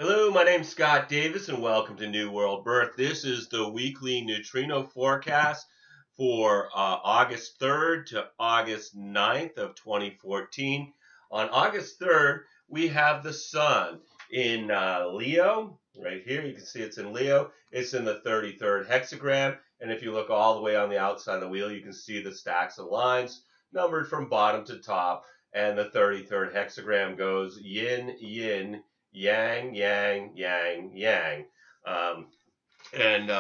Hello, my name's Scott Davis, and welcome to New World Birth. This is the weekly neutrino forecast for August 3rd to August 9th of 2014. On August 3rd, we have the sun in Leo. Right here, you can see it's in Leo. It's in the 33rd hexagram, and if you look all the way on the outside of the wheel, you can see the stacks of lines numbered from bottom to top, and the 33rd hexagram goes yin, yin, yang, yang, yang, yang. Um, and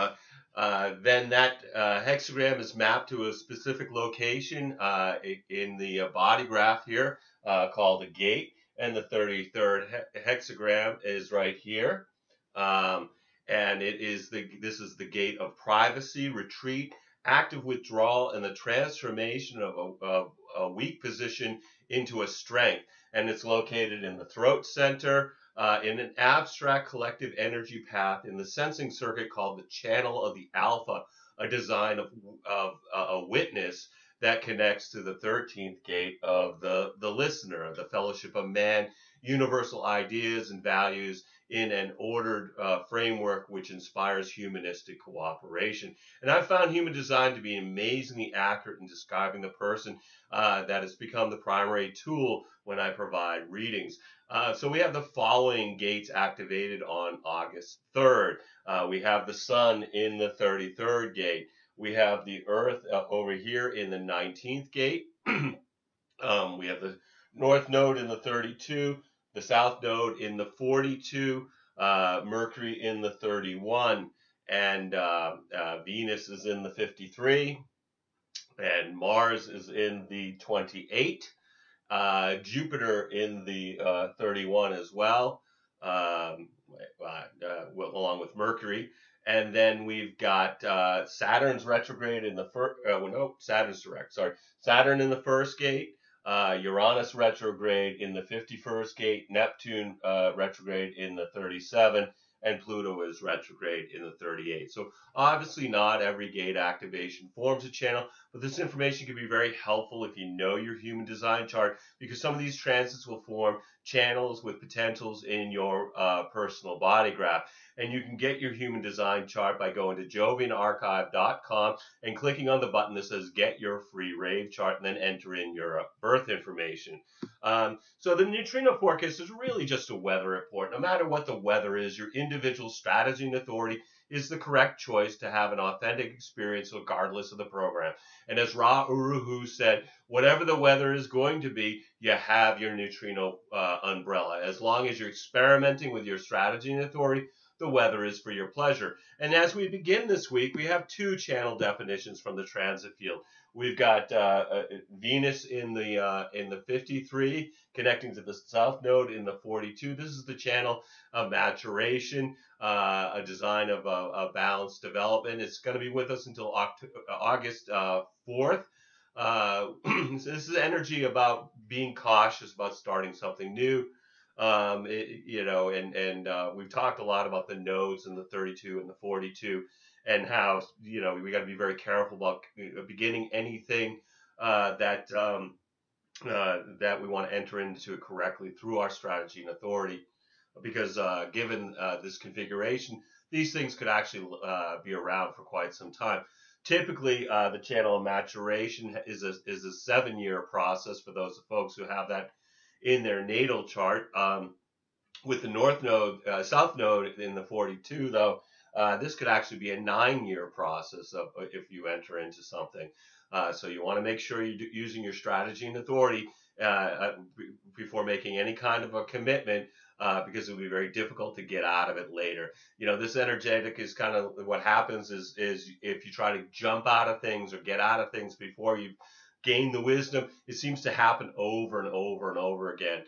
then that hexagram is mapped to a specific location in the body graph here called a gate. And the 33rd hexagram is right here. And this is the gate of privacy, retreat, active withdrawal, and the transformation of a weak position into a strength. And it's located in the throat center, in an abstract collective energy path in the sensing circuit called the channel of the alpha, a design of a witness that connects to the 13th gate of the listener, the fellowship of man, universal ideas and values in an ordered framework which inspires humanistic cooperation. And I found human design to be amazingly accurate in describing the person that has become the primary tool when I provide readings. So we have the following gates activated on August 3rd. We have the sun in the 33rd gate. We have the earth over here in the 19th gate. We have the north node in the 32, the south node in the 42, Mercury in the 31, and Venus is in the 53, and Mars is in the 28. Jupiter in the 31 as well, along with Mercury. And then we've got Saturn's retrograde in the first, Saturn's direct, sorry. Saturn in the first gate, Uranus retrograde in the 51st gate, Neptune retrograde in the 37, and Pluto is retrograde in the 38. So obviously not every gate activation forms a channel, but this information can be very helpful if you know your human design chart, because some of these transits will form channels with potentials in your personal body graph. And you can get your human design chart by going to jovianarchive.com and clicking on the button that says get your free rave chart, and then enter in your birth information. So the neutrino forecast is really just a weather report. No matter what the weather is, your individual strategy and authority is the correct choice to have an authentic experience regardless of the program. And as Ra Uru Hu said, whatever the weather is going to be, you have your neutrino umbrella. As long as you're experimenting with your strategy and authority, the weather is for your pleasure. And as we begin this week, we have two channel definitions from the transit field. We've got Venus in the 53 connecting to the south node in the 42. This is the channel of maturation, a design of a balanced development. It's going to be with us until August 4th. This is energy about being cautious about starting something new. We've talked a lot about the nodes in the 32 and the 42, and how we got to be very careful about beginning anything that we want to enter into it correctly through our strategy and authority, because given this configuration, these things could actually be around for quite some time. Typically, the channel of maturation is a 7-year process for those folks who have that in their natal chart. With the north node, south node in the 42, though, this could actually be a 9-year process if you enter into something. So you want to make sure you're using your strategy and authority before making any kind of a commitment, because it will be very difficult to get out of it later. This energetic is kind of what happens is if you try to jump out of things or get out of things before you gain the wisdom, it seems to happen over and over and over again.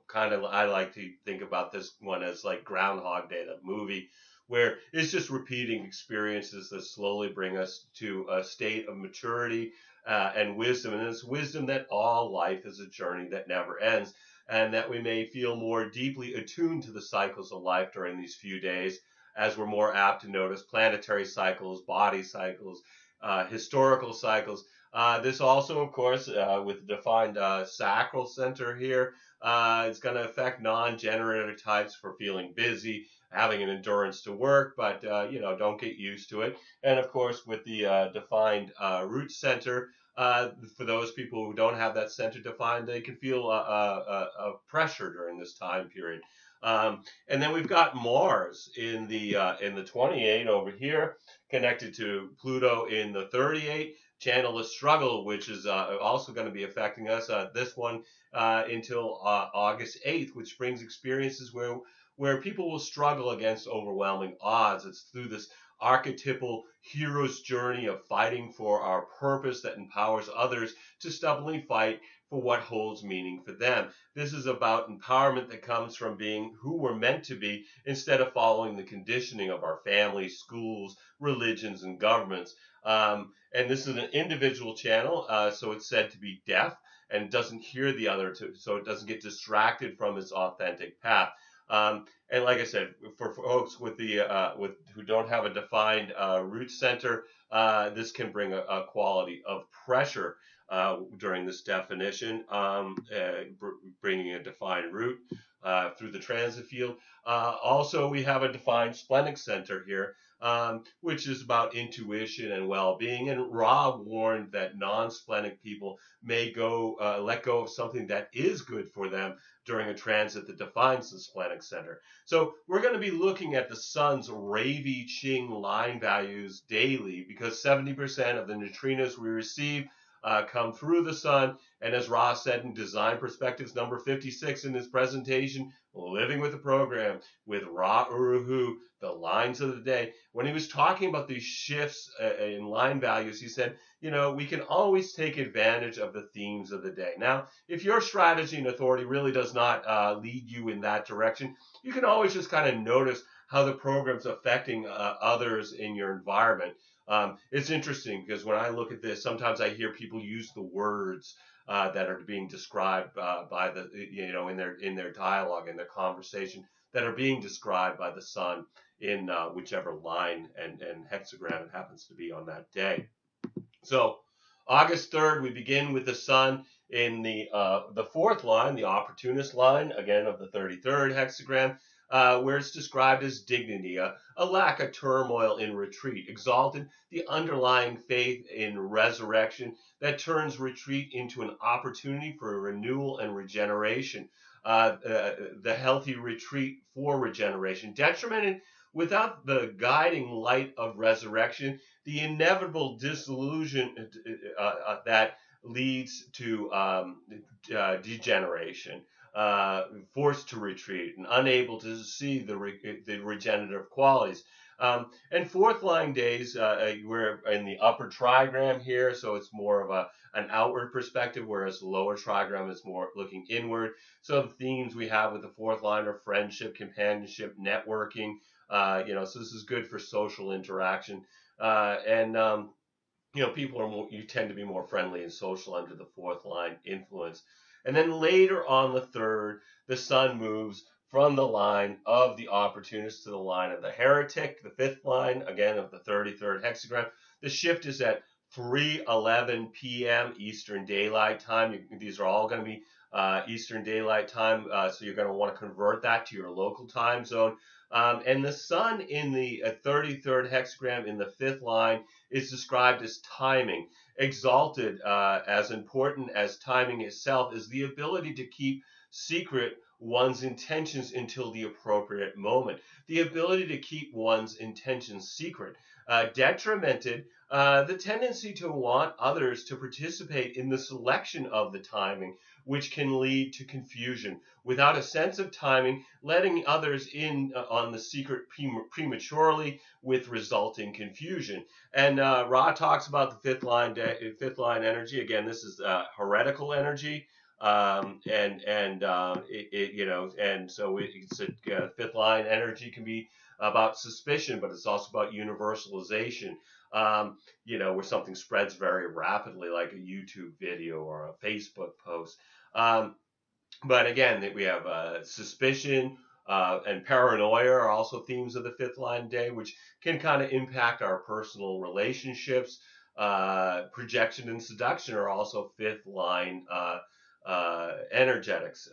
Kind of, I like to think about this one as like Groundhog Day, the movie, where it's just repeating experiences that slowly bring us to a state of maturity and wisdom. And it's wisdom that all life is a journey that never ends, and that we may feel more deeply attuned to the cycles of life during these few days, as we're more apt to notice planetary cycles, body cycles, historical cycles, This also, of course, with the defined sacral center here, it's going to affect non-generative types for feeling busy, having an endurance to work, but don't get used to it. And of course, with the defined root center, for those people who don't have that center defined, they can feel a pressure during this time period. And then we've got Mars in the 28 over here, connected to Pluto in the 38. Channel of struggle, which is also going to be affecting us. This one until August 8th, which brings experiences where people will struggle against overwhelming odds. It's through this archetypal hero's journey of fighting for our purpose that empowers others to stubbornly fight for what holds meaning for them. This is about empowerment that comes from being who we're meant to be instead of following the conditioning of our families, schools, religions, and governments. And this is an individual channel, so it's said to be deaf and doesn't hear the other, so it doesn't get distracted from its authentic path. And like I said, for folks with who don't have a defined root center, this can bring a quality of pressure during this definition, bringing a defined root through the transit field. Also, we have a defined splenic center here, which is about intuition and well-being. And Ra warned that non-splenic people may let go of something that is good for them during a transit that defines the splenic center. So we're going to be looking at the sun's Ravi Ching line values daily, because 70% of the neutrinos we receive come through the sun. And as Ross said in Design Perspectives number 56 in his presentation, Living with the Program, with Ra Uruhu, the lines of the day, when he was talking about these shifts in line values, he said, we can always take advantage of the themes of the day. Now, if your strategy and authority really does not lead you in that direction, you can always just kind of notice how the program's affecting others in your environment. It's interesting because when I look at this, sometimes I hear people use the words that are being described by in their dialogue, in their conversation, that are being described by the sun in whichever line and hexagram it happens to be on that day. So August 3rd, we begin with the sun in the fourth line, the opportunist line, again of the 33rd hexagram, where it's described as dignity, a lack of turmoil in retreat, exalted the underlying faith in resurrection that turns retreat into an opportunity for renewal and regeneration, the healthy retreat for regeneration, detrimented without the guiding light of resurrection, the inevitable disillusion that leads to degeneration, forced to retreat and unable to see the regenerative qualities. And fourth line days, we're in the upper trigram here, so it's more of an outward perspective, whereas the lower trigram is more looking inward. So the themes we have with the fourth line are friendship, companionship, networking. So this is good for social interaction. People you tend to be more friendly and social under the fourth line influence. And then later on the third, the sun moves from the line of the opportunist to the line of the heretic, the fifth line, again of the 33rd hexagram. The shift is at 3:11 p.m. Eastern Daylight Time. These are all going to be Eastern Daylight Time, so you're going to want to convert that to your local time zone. And the sun in the 33rd hexagram in the fifth line is described as timing. Exalted, as important as timing itself, is the ability to keep secret one's intentions until the appropriate moment. The ability to keep one's intentions secret. Detrimented, the tendency to want others to participate in the selection of the timing, which can lead to confusion. Without a sense of timing, letting others in on the secret prematurely, with resulting confusion. And Ra talks about the fifth line energy. Again, this is heretical energy. And so fifth line energy can be about suspicion, but it's also about universalization. Where something spreads very rapidly, like a YouTube video or a Facebook post. But again, we have suspicion and paranoia are also themes of the fifth line day, which can kind of impact our personal relationships. Projection and seduction are also fifth line energetics.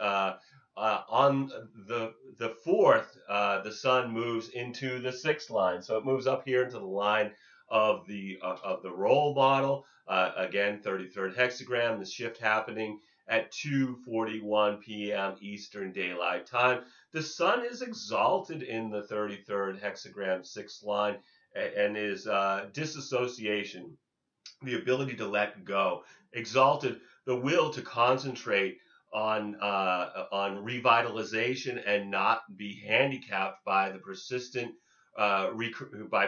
On the fourth, the sun moves into the sixth line, so it moves up here into the line of the role model. Again, 33rd hexagram. The shift happening at 2:41 p.m. Eastern Daylight Time. The sun is exalted in the 33rd hexagram, sixth line, and is disassociation, the ability to let go, exalted, the will to concentrate on revitalization and not be handicapped by the persistent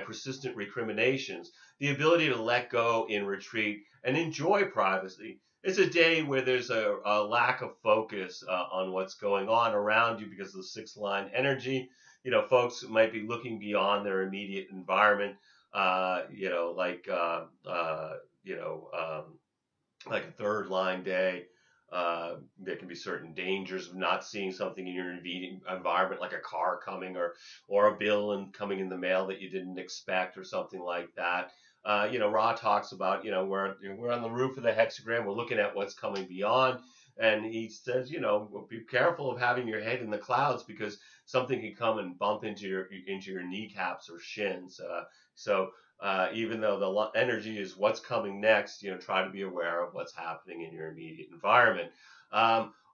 persistent recriminations, the ability to let go in retreat and enjoy privacy. It's a day where there's a lack of focus on what's going on around you because of the sixth line energy. Folks might be looking beyond their immediate environment, like a third line day. There can be certain dangers of not seeing something in your environment, like a car coming or a bill coming in the mail that you didn't expect or something like that. Ra talks about, we're on the roof of the hexagram, we're looking at what's coming beyond. And he says, be careful of having your head in the clouds because something can come and bump into your kneecaps or shins. Even though the energy is what's coming next, try to be aware of what's happening in your immediate environment.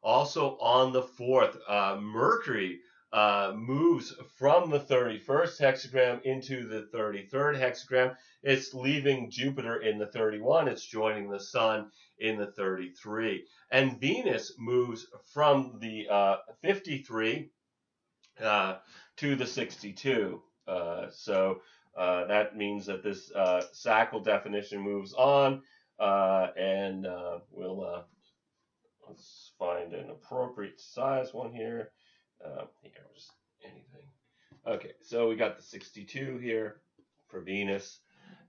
Also on the fourth, Mercury moves from the 31st hexagram into the 33rd hexagram. It's leaving Jupiter in the 31. It's joining the Sun in the 33. And Venus moves from the 53 to the 62. That means that this sacral definition moves on, and let's find an appropriate size one here. Just anything. Okay, so we got the 62 here for Venus,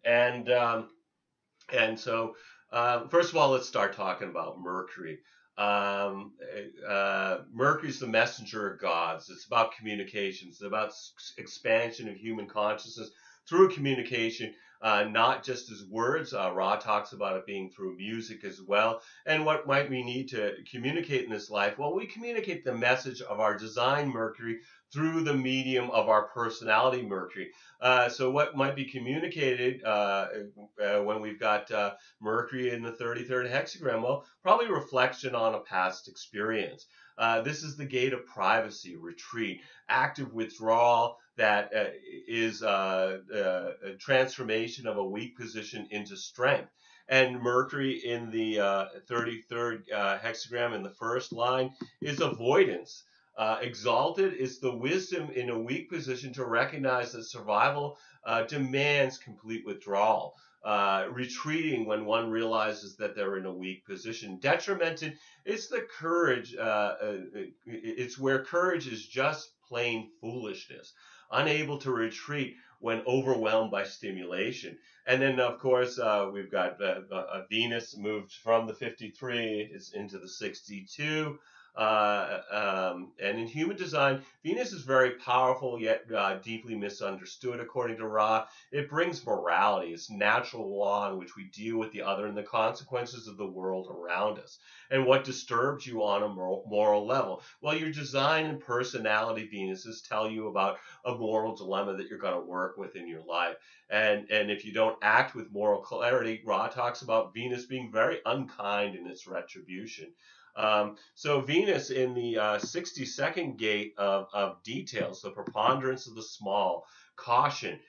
and so first of all, let's start talking about Mercury. Mercury's the messenger of gods. It's about communications. It's about expansion of human consciousness through communication, not just as words. Ra talks about it being through music as well. And what might we need to communicate in this life? Well, we communicate the message of our design Mercury through the medium of our personality Mercury. So what might be communicated when we've got Mercury in the 33rd hexagram? Well, probably reflection on a past experience. This is the gate of privacy, retreat, active withdrawal that is a transformation of a weak position into strength. And Mercury in the 33rd hexagram in the first line is avoidance. Exalted is the wisdom in a weak position to recognize that survival demands complete withdrawal. Retreating when one realizes that they're in a weak position. Detrimented is the courage. It's where courage is just plain foolishness. Unable to retreat when overwhelmed by stimulation. And then, of course, we've got Venus moved from the 53 into the 62. And in human design, Venus is very powerful yet deeply misunderstood, according to Ra. It brings morality. It's natural law in which we deal with the other and the consequences of the world around us. And what disturbs you on a moral level? Well, your design and personality Venuses tell you about a moral dilemma that you're going to work with in your life. And if you don't act with moral clarity, Ra talks about Venus being very unkind in its retribution. So Venus in the 62nd gate of details, the preponderance of the small, caution,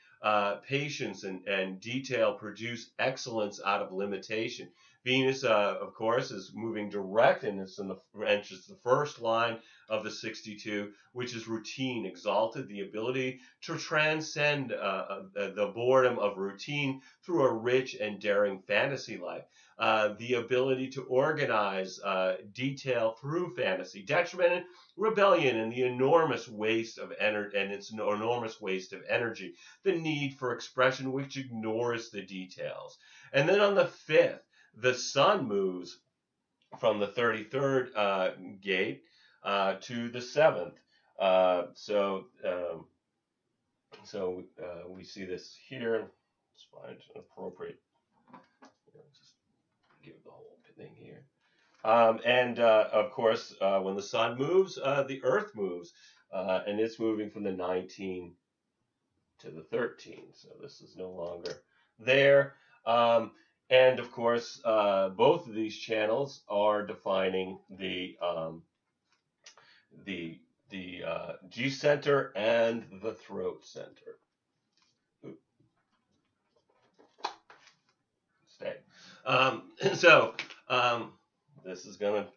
patience, and detail produce excellence out of limitation. Venus, of course, is moving direct, and it's enters the first line of the 62, which is routine, exalted, the ability to transcend the boredom of routine through a rich and daring fantasy life. The ability to organize detail through fantasy, detriment, rebellion, and the enormous waste of energy, the need for expression which ignores the details. And then on the 5th, the sun moves from the 33rd gate to the 7th. So we see this here. Let's find an appropriate Just give the whole thing here. Of course, when the sun moves, the Earth moves, and it's moving from the 19 to the 13. So this is no longer there. And of course, both of these channels are defining the G center and the throat center. Stay. So this is gonna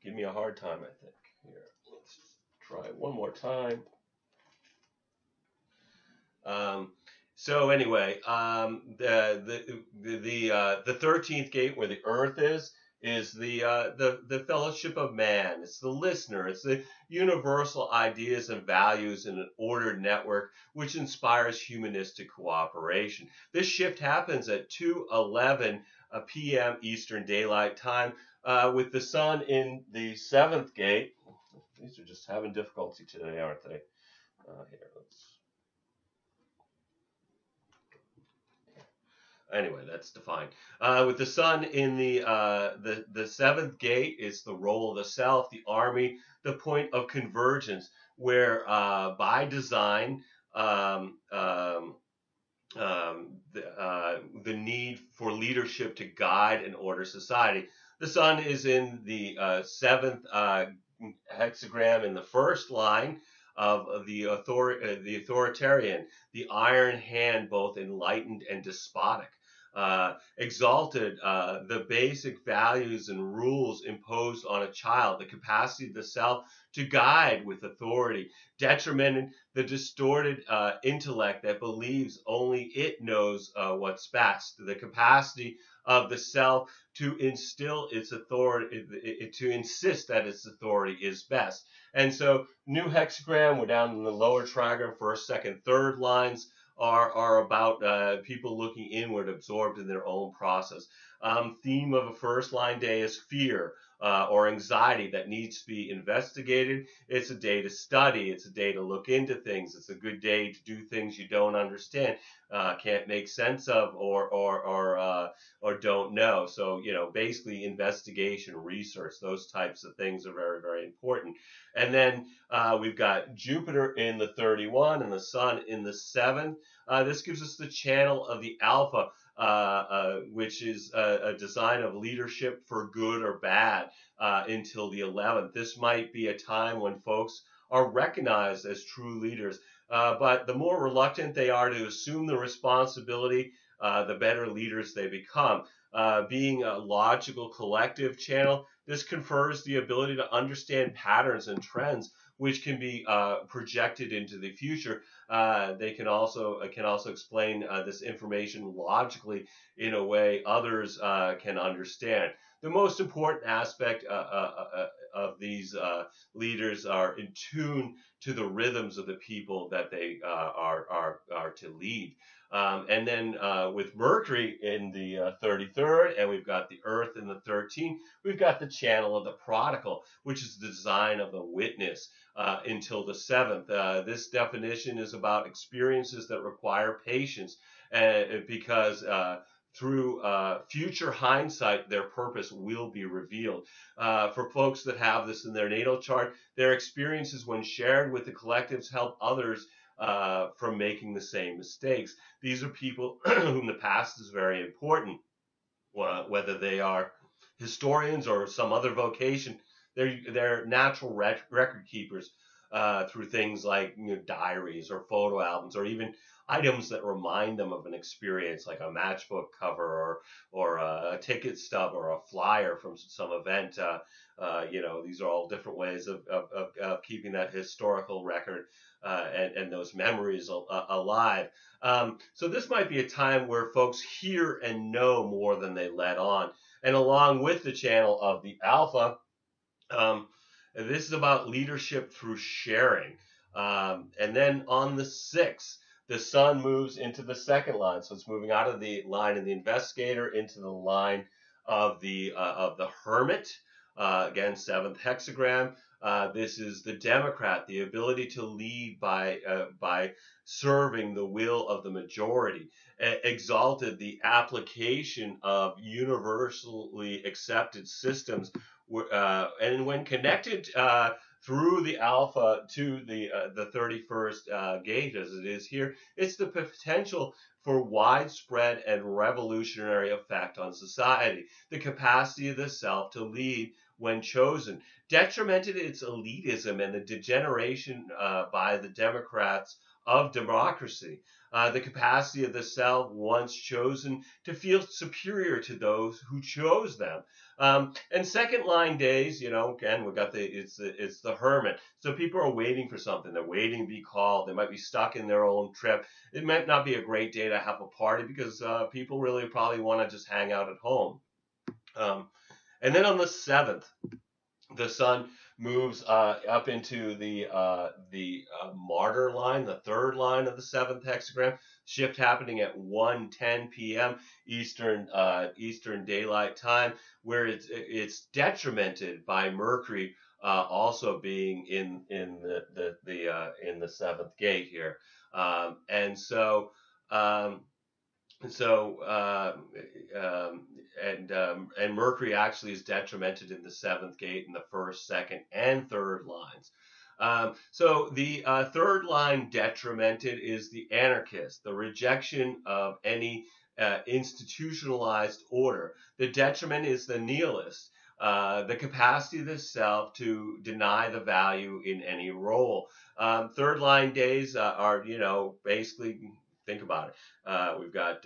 give me a hard time, I think. Here, let's try one more time. So anyway, the 13th gate, where the Earth is the fellowship of man. It's the listener. It's the universal ideas and values in an ordered network which inspires humanistic cooperation. This shift happens at 2:11 p.m. Eastern Daylight Time, with the sun in the 7th gate. These are just having difficulty today, aren't they? Here, let's. Anyway, that's defined. With the sun in the 7th gate, is the role of the self, the army, the point of convergence, where by design, the need for leadership to guide and order society. The sun is in the 7th hexagram in the first line of the authoritarian, the iron hand, both enlightened and despotic. Exalted, the basic values and rules imposed on a child, the capacity of the self to guide with authority. Detrimented, the distorted intellect that believes only it knows what's best, the capacity of the self to instill its authority, to insist that its authority is best. And so, new hexagram, we're down in the lower trigram, first, second, third lines are about people looking inward, absorbed in their own process. Theme of a first line day is fear or anxiety that needs to be investigated. It's a day to study. It's a day to look into things. It's a good day to do things you don't understand, can't make sense of, or don't know. So, basically investigation, research, those types of things are very, very important. And then we've got Jupiter in the 31 and the Sun in the 7. This gives us the channel of the Alpha, which is a design of leadership for good or bad until the 11th. This might be a time when folks are recognized as true leaders, but the more reluctant they are to assume the responsibility, the better leaders they become. Being a logical collective channel, this confers the ability to understand patterns and trends which can be projected into the future. They can also explain this information logically in a way others can understand. The most important aspect of these leaders are in tune to the rhythms of the people that they are to lead. And then with Mercury in the 33rd, and we've got the Earth in the 13th, we've got the channel of the Prodigal, which is the design of the witness until the 7th. This definition is about experiences that require patience, because through future hindsight, their purpose will be revealed. For folks that have this in their natal chart, their experiences when shared with the collectives help others from making the same mistakes. These are people whom the past is very important, whether they are historians or some other vocation. They're natural record keepers through things like diaries or photo albums, or even items that remind them of an experience, like a matchbook cover or a ticket stub or a flyer from some event. These are all different ways of keeping that historical record and those memories alive. So this might be a time where folks hear and know more than they let on. And along with the channel of the Alpha, this is about leadership through sharing. And then on the 6th, the Sun moves into the second line. So it's moving out of the line of the investigator into the line of the hermit. again, 7th hexagram. This is the Democrat, the ability to lead by serving the will of the majority. Exalted, the application of universally accepted systems, and when connected through the alpha to the 31st gate, as it is here, it's the potential for widespread and revolutionary effect on society, the capacity of the self to lead when chosen. Detrimented its elitism and the degeneration by the Democrats of democracy. The capacity of the self, once chosen, to feel superior to those who chose them. And second line days, again, we got it's the hermit. So people are waiting for something. They're waiting to be called. They might be stuck in their own trip. It might not be a great day to have a party because people really probably want to just hang out at home. And then on the 7th, the sun moves up into the martyr line, the 3rd line of the 7th hexagram. Shift happening at 1:10 p.m. Eastern Daylight Time, where it's detrimented by Mercury also being in the 7th gate here, and so. And Mercury actually is detrimented in the 7th gate in the 1st, 2nd, and 3rd lines. So the 3rd line detrimented is the anarchist, the rejection of any institutionalized order. The detriment is the nihilist, the capacity of the self to deny the value in any role. 3rd line days are, basically, think about it. We've got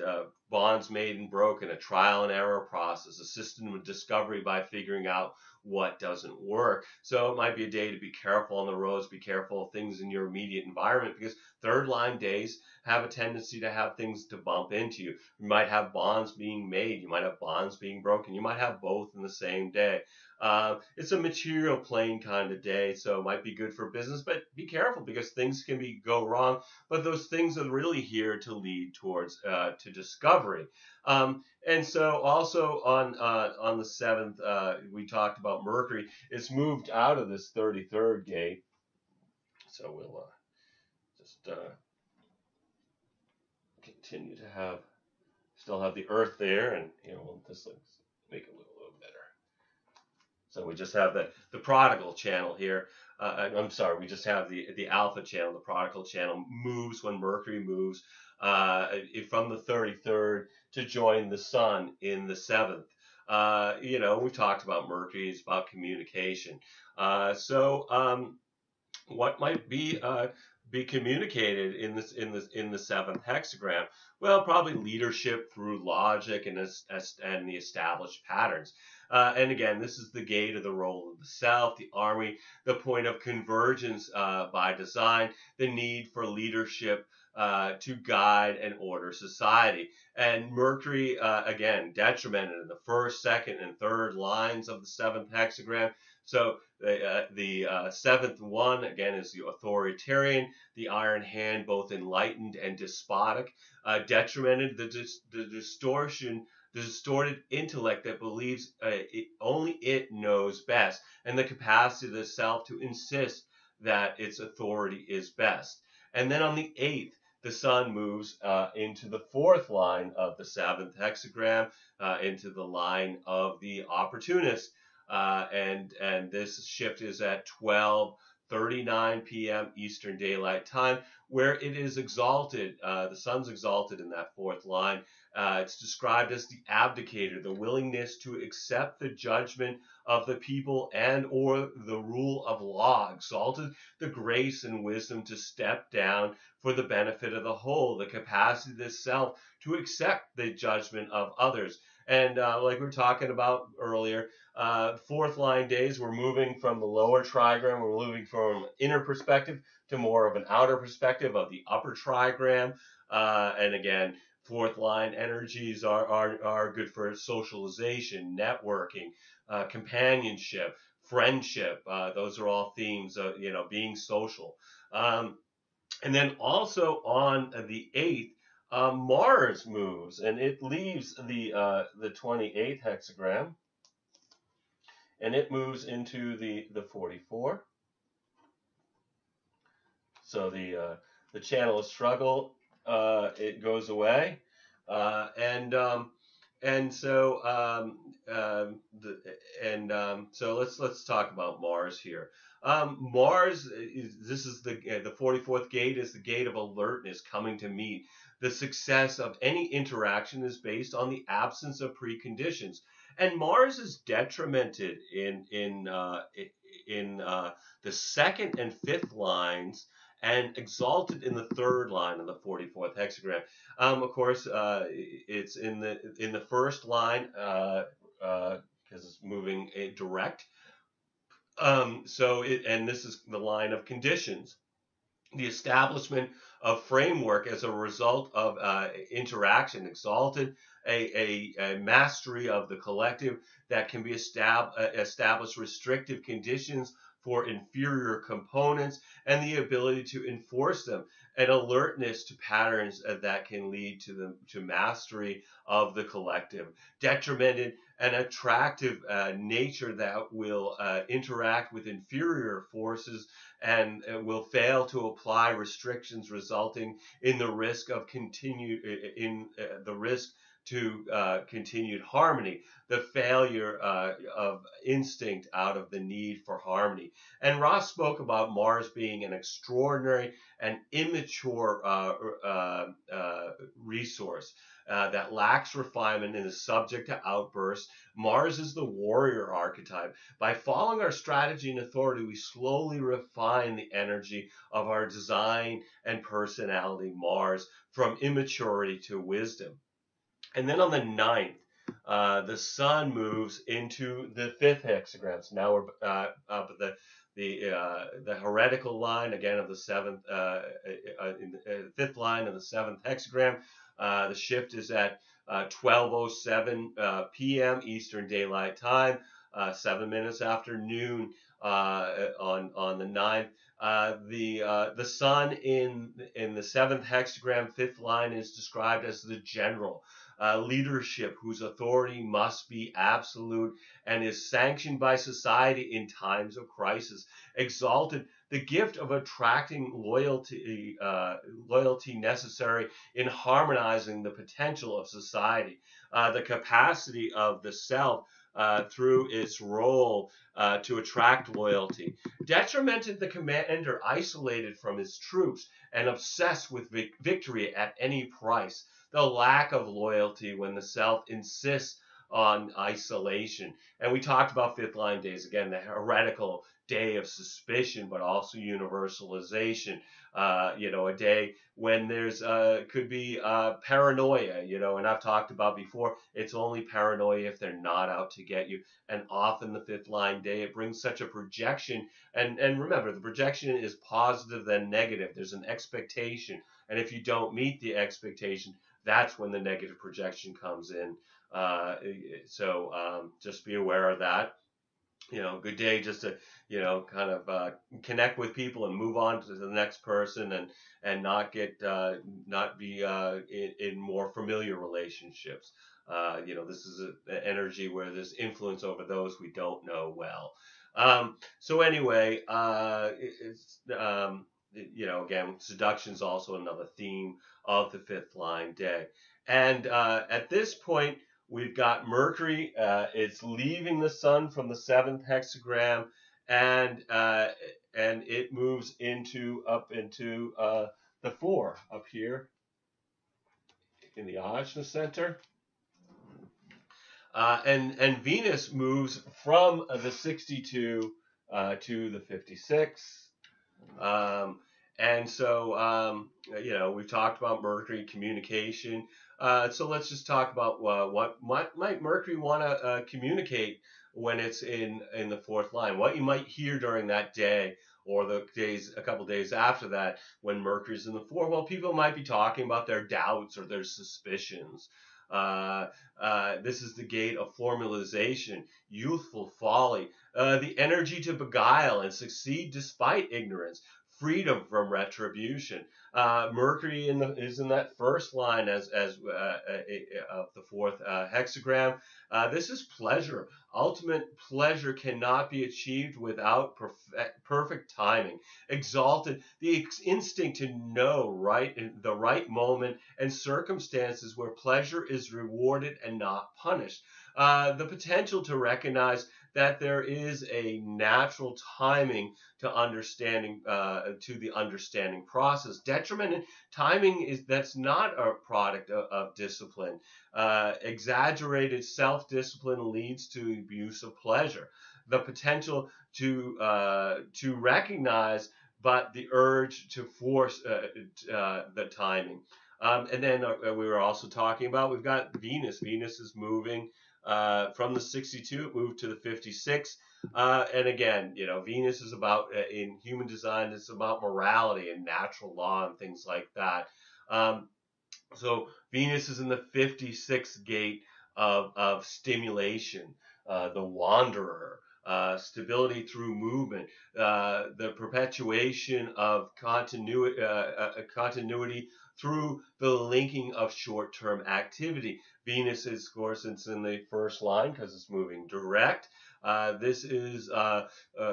bonds made and broken, a trial and error process, a system of discovery by figuring out what doesn't work. So it might be a day to be careful on the roads, be careful of things in your immediate environment, because 3rd line days have a tendency to have things to bump into you. You might have bonds being made, you might have bonds being broken, you might have both in the same day. It's a material plane kind of day, so it might be good for business, but be careful because things can go wrong. But those things are really here to lead towards to discovery. And so also on the 7th, we talked about Mercury. It's moved out of this 33rd gate, so we'll just continue to still have the Earth there, and we'll just make it a little better. So we just have the Prodigal channel here. I'm sorry, we just have the Alpha channel. The Prodigal channel moves when Mercury moves from the 33rd to join the Sun in the 7th. We talked about Mercury. It's about communication. So what might be communicated in the 7th hexagram? Well, probably leadership through logic and the established patterns. And again, this is the gate of the role of the self, the army, the point of convergence by design, the need for leadership to guide and order society. And Mercury, again, detrimented in the 1st, 2nd, and 3rd lines of the 7th hexagram. So the 7th one, again, is the authoritarian, the iron hand, both enlightened and despotic, detrimented, the distortion, the distorted intellect that believes only it knows best, and the capacity of the self to insist that its authority is best. And then on the 8th, the sun moves into the 4th line of the 7th hexagram, into the line of the opportunist. And this shift is at 12:39 p.m. Eastern Daylight Time, where it is exalted. The sun's exalted in that 4th line. It's described as the abdicator, the willingness to accept the judgment of the people and or the rule of law. Exalted, the grace and wisdom to step down for the benefit of the whole, the capacity of the self to accept the judgment of others. And like we were talking about earlier, 4th line days, we're moving from the lower trigram, we're moving from inner perspective to more of an outer perspective of the upper trigram. And again, 4th line energies are good for socialization, networking, companionship, friendship. Those are all themes of, being social. And then also on the 8th, Mars moves, and it leaves the 28th hexagram, and it moves into the 44. So the channel of struggle, it goes away, uh, and um, and so so let's talk about Mars here. Mars is, this is the 44th gate, is the gate of alertness, coming to meet. The success of any interaction is based on the absence of preconditions, and Mars is detrimented in the second and fifth lines, and exalted in the third line of the 44th hexagram. Of course, it's in the first line because it's moving direct. And this is the line of conditions. The establishment of framework as a result of interaction, exalted a mastery of the collective that can be established restrictive conditions for inferior components and the ability to enforce them, an alertness to patterns that can lead to mastery of the collective, detrimented an attractive nature that will interact with inferior forces and will fail to apply restrictions, resulting in the risk of continued harmony, the failure of instinct out of the need for harmony. And Ross spoke about Mars being an extraordinary and immature resource. That lacks refinement and is subject to outbursts. Mars is the warrior archetype. By following our strategy and authority, we slowly refine the energy of our design and personality, Mars, from immaturity to wisdom. And then on the 9th, the sun moves into the 5th hexagram. So now we're up at the heretical line again of the 7th, in the 5th line of the 7th hexagram. The shift is at 12:07 p.m. Eastern Daylight Time, 7 minutes after noon on the 9th. The sun in the 7th hexagram, 5th line, is described as the general. Leadership whose authority must be absolute and is sanctioned by society in times of crisis. Exalted, the gift of attracting loyalty necessary in harmonizing the potential of society. The capacity of the self through its role to attract loyalty. Detrimented, the commander isolated from his troops and obsessed with victory at any price. The lack of loyalty when the self insists on isolation. And we talked about fifth line days again, the heretical day of suspicion, but also universalization. A day when there's could be paranoia, and I've talked about before, it's only paranoia if they're not out to get you. And often the fifth line day, it brings such a projection. And remember, the projection is positive then negative. There's an expectation. And if you don't meet the expectation, that's when the negative projection comes in. So just be aware of that. Good day just to, kind of connect with people and move on to the next person, and not be in more familiar relationships. This is an energy where there's influence over those we don't know well. So anyway, again, seduction is also another theme of the fifth line day. And at this point, we've got Mercury. It's leaving the sun from the 7th hexagram, and it moves up into the 4 up here in the Ajna center. And Venus moves from the 62 to the 56. And so, we've talked about Mercury, communication. So let's just talk about what might Mercury want to communicate when it's in the 4th line. What you might hear during that day or a couple days after that when Mercury's in the 4. Well, people might be talking about their doubts or their suspicions. This is the gate of formalization, youthful folly, the energy to beguile and succeed despite ignorance, freedom from retribution. Mercury is in that first line as of the fourth hexagram. This is pleasure. Ultimate pleasure cannot be achieved without perfect timing. Exalted, the instinct to know right in the right moment and circumstances where pleasure is rewarded and not punished. The potential to recognize that there is a natural timing to understanding to the understanding process. Detriment in timing is that's not a product of discipline. Exaggerated self-discipline leads to abuse of pleasure. The potential to recognize, but the urge to force the timing. And then we were also talking about we've got Venus. Venus is moving from the 62, it moved to the 56. And again, Venus is about, in human design, it's about morality and natural law and things like that. So Venus is in the 56th gate of stimulation, the wanderer, stability through movement, the perpetuation of continuity through the linking of short-term activity. Venus is, of course, it's in the first line because it's moving direct. This is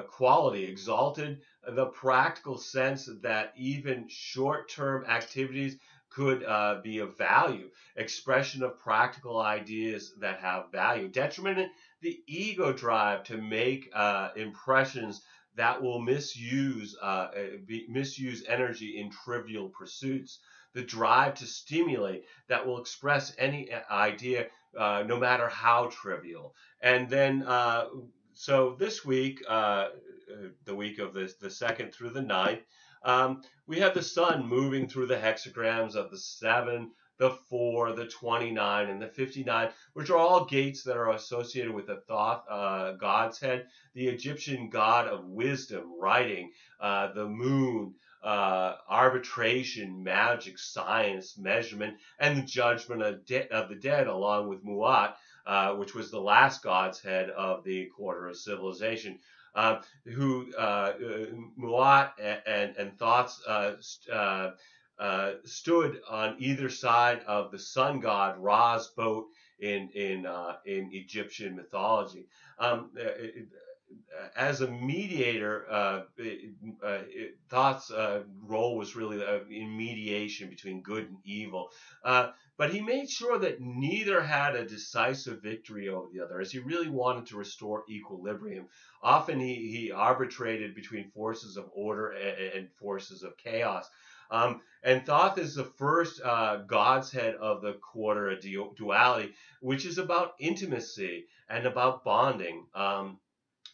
quality, exalted, the practical sense that even short-term activities could be of value, expression of practical ideas that have value. Detriment, the ego drive to make impressions that will misuse energy in trivial pursuits. The drive to stimulate that will express any idea, no matter how trivial. And then, so this week, the week of the 2nd through the 9th, we have the sun moving through the hexagrams of the 7, the 4, the 29, and the 59, which are all gates that are associated with the Thoth god's head, the Egyptian god of wisdom, writing, the moon, arbitration, magic, science, measurement, and the judgment of the dead, along with Muat, which was the last god's head of the quarter of civilization. Muat and Thoth's stood on either side of the sun god Ra's boat in Egyptian mythology. As a mediator, Thoth's role was really in mediation between good and evil. But he made sure that neither had a decisive victory over the other, as he really wanted to restore equilibrium. Often he arbitrated between forces of order and forces of chaos. And Thoth is the first god's head of the quarter duality, which is about intimacy and about bonding.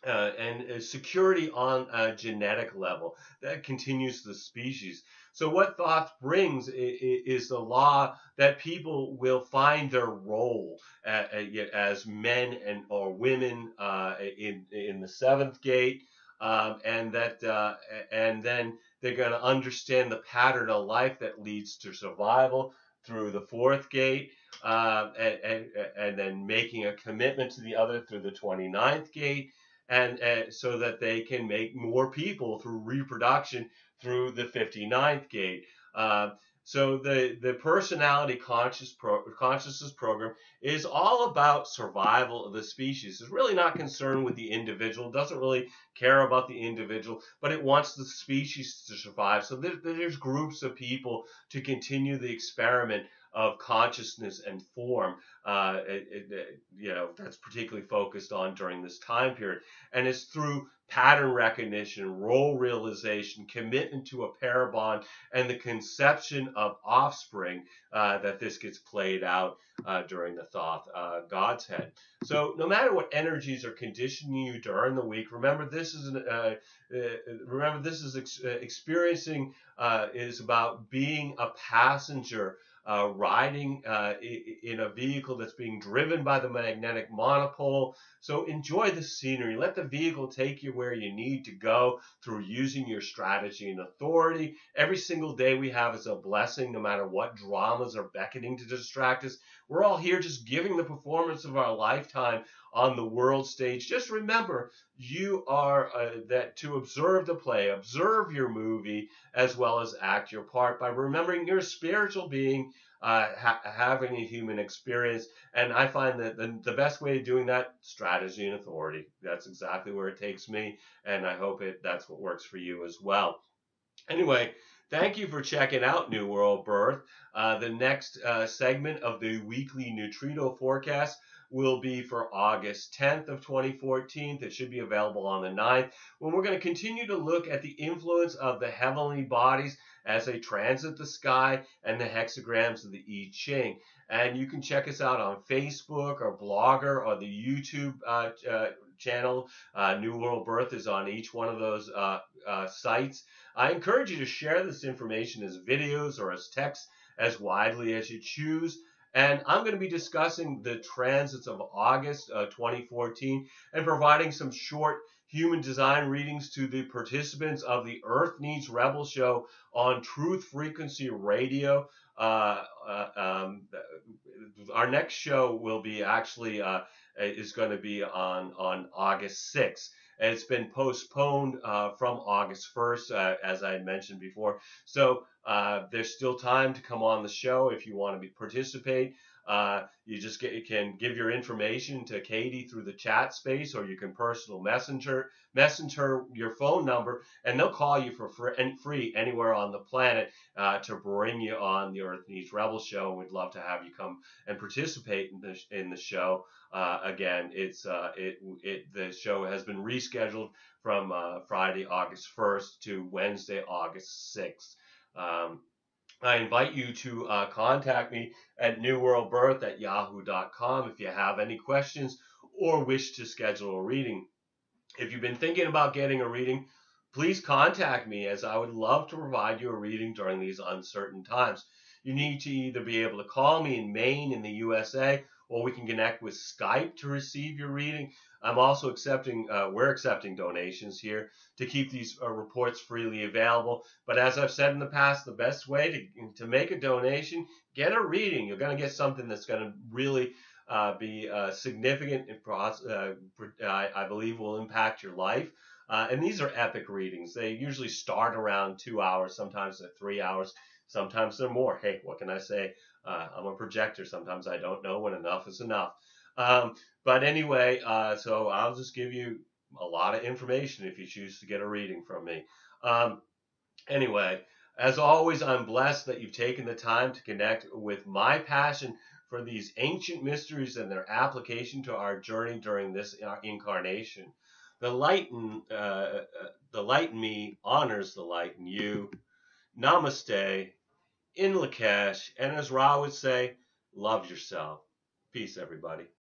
And security on a genetic level that continues the species. So what Thoth brings is the law that people will find their role as men or women in the 7th gate, and then they're going to understand the pattern of life that leads to survival through the 4th gate, and then making a commitment to the other through the 29th gate. And so that they can make more people through reproduction through the 59th gate. So the personality consciousness program is all about survival of the species. It's really not concerned with the individual, doesn't really care about the individual, but it wants the species to survive. So there's groups of people to continue the experiment of consciousness and form, that's particularly focused on during this time period. And it's through pattern recognition, role realization, commitment to a pair bond, and the conception of offspring that this gets played out during the Thoth god's head. So no matter what energies are conditioning you during the week, remember this is experiencing is about being a passenger, riding in a vehicle that's being driven by the magnetic monopole. So enjoy the scenery. Let the vehicle take you where you need to go through using your strategy and authority. Every single day we have is a blessing, no matter what dramas are beckoning to distract us. We're all here just giving the performance of our lifetime on the world stage. Just remember, you are that to observe the play, observe your movie, as well as act your part by remembering you're a spiritual being having a human experience. And I find that the best way of doing that, strategy and authority. That's exactly where it takes me, and I hope that's what works for you as well. Anyway, thank you for checking out New World Birth. The next segment of the weekly Neutrino Forecast will be for August 10th of 2014. It should be available on the 9th, when we're going to continue to look at the influence of the heavenly bodies as they transit the sky and the hexagrams of the I Ching. And you can check us out on Facebook or Blogger or the YouTube channel. New World Birth is on each one of those sites. I encourage you to share this information as videos or as text as widely as you choose. And I'm going to be discussing the transits of August 2014 and providing some short human design readings to the participants of the Earth Needs Rebel show on Truth Frequency Radio. Our next show will be actually is going to be on August 6th. And it's been postponed from August 1st, as I had mentioned before. So there's still time to come on the show if you want to participate. You just can give your information to Katie through the chat space, or you can personal messenger your phone number, and they'll call you for free anywhere on the planet to bring you on the Earth Needs Rebel show. And we'd love to have you come and participate in the show. Again, the show has been rescheduled from Friday, August 1st to Wednesday, August 6th. I invite you to contact me at newworldbirth@yahoo.com if you have any questions or wish to schedule a reading. If you've been thinking about getting a reading, please contact me, as I would love to provide you a reading during these uncertain times. You need to either be able to call me in Maine in the USA, or we can connect with Skype to receive your reading. I'm also we're accepting donations here to keep these reports freely available. But as I've said in the past, the best way to make a donation, get a reading. You're going to get something that's going to really be significant, I believe will impact your life. And these are epic readings. They usually start around 2 hours, sometimes at 3 hours, sometimes they're more. Hey, what can I say? I'm a projector. Sometimes I don't know when enough is enough. But anyway, so I'll just give you a lot of information if you choose to get a reading from me. Anyway, as always, I'm blessed that you've taken the time to connect with my passion for these ancient mysteries and their application to our journey during this incarnation. The light in me honors the light in you. Namaste, in Lakesh, and as Ra would say, love yourself. Peace, everybody.